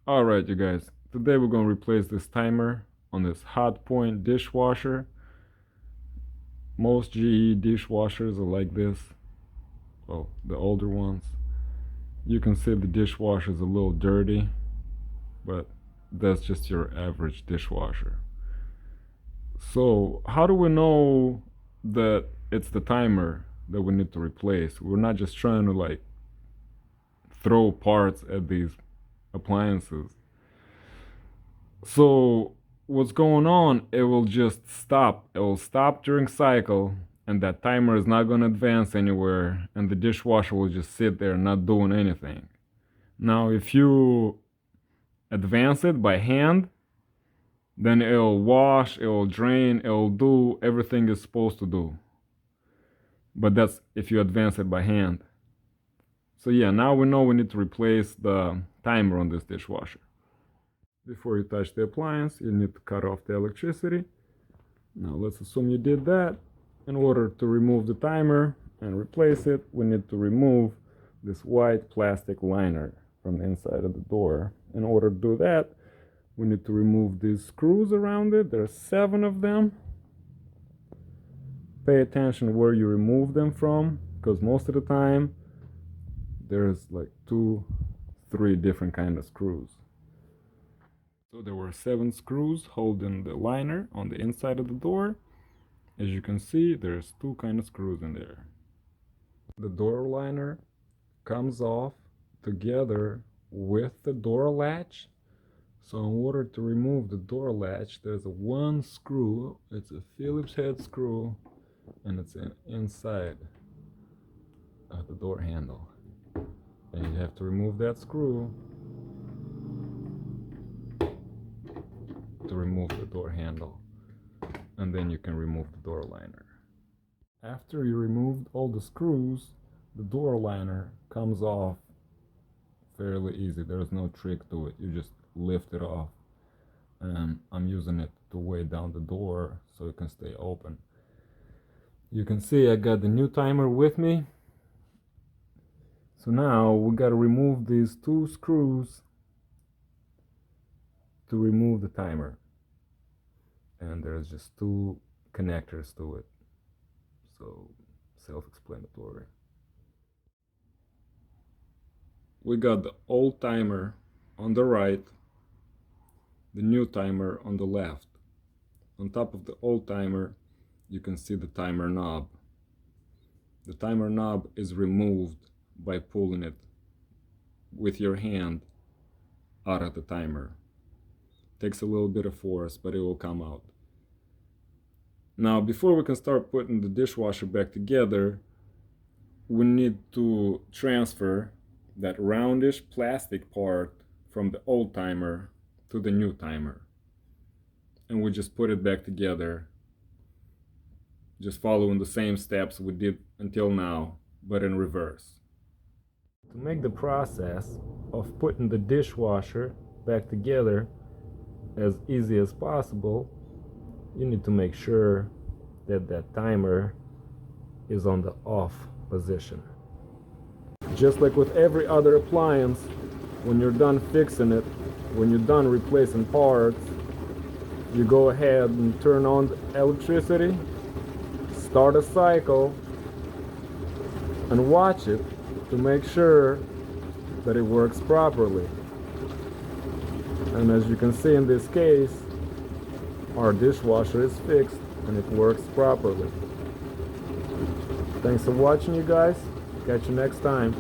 Alright, you guys, today we're going to replace this timer on this Hotpoint dishwasher. Most GE dishwashers are like this. Well, the older ones. You can see the dishwasher is a little dirty, but that's just your average dishwasher. So, how do we know that it's the timer that we need to replace? We're not just trying to throw parts at these appliances. So what's going on, it will just stop. It will stop during cycle, and that timer is not going to advance anywhere, and the dishwasher will just sit there not doing anything. Now if you advance it by hand, then it'll wash, it'll drain, it'll do everything it's supposed to do. But that's if you advance it by hand. So yeah, now we know we need to replace the timer on this dishwasher. Before you touch the appliance, you need to cut off the electricity. Now let's assume you did that. In order to remove the timer and replace it, we need to remove this white plastic liner from the inside of the door. In order to do that, we need to remove these screws around it. There are 7 of them. Pay attention where you remove them from, because most of the time there's like 2, 3 different kind of screws. So there were 7 screws holding the liner on the inside of the door. As you can see, there's 2 kind of screws in there. The door liner comes off together with the door latch. So in order to remove the door latch, there's a 1 screw. It's a Phillips head screw, and it's inside of the door handle. And you have to remove that screw to remove the door handle, and then you can remove the door liner. After you removed all the screws, the door liner comes off fairly easy. There's no trick to it. You just lift it off, and I'm using it to weigh down the door so it can stay open. You can see I got the new timer with me. So now we got to remove these 2 screws to remove the timer, and there's just 2 connectors to it, so self-explanatory. We got the old timer on the right, the new timer on the left. On top of the old timer, you can see the timer knob. The timer knob is removed by pulling it with your hand out of the timer. Takes a little bit of force, but it will come out. Now, before we can start putting the dishwasher back together, we need to transfer that roundish plastic part from the old timer to the new timer. And we just put it back together, just following the same steps we did until now, but in reverse. To make the process of putting the dishwasher back together as easy as possible, you need to make sure that that timer is on the off position. Just like with every other appliance, when you're done fixing it, when you're done replacing parts, you go ahead and turn on the electricity, start a cycle, and watch it to make sure that it works properly. And as you can see in this case, our dishwasher is fixed and it works properly. Thanks for watching, you guys. Catch you next time.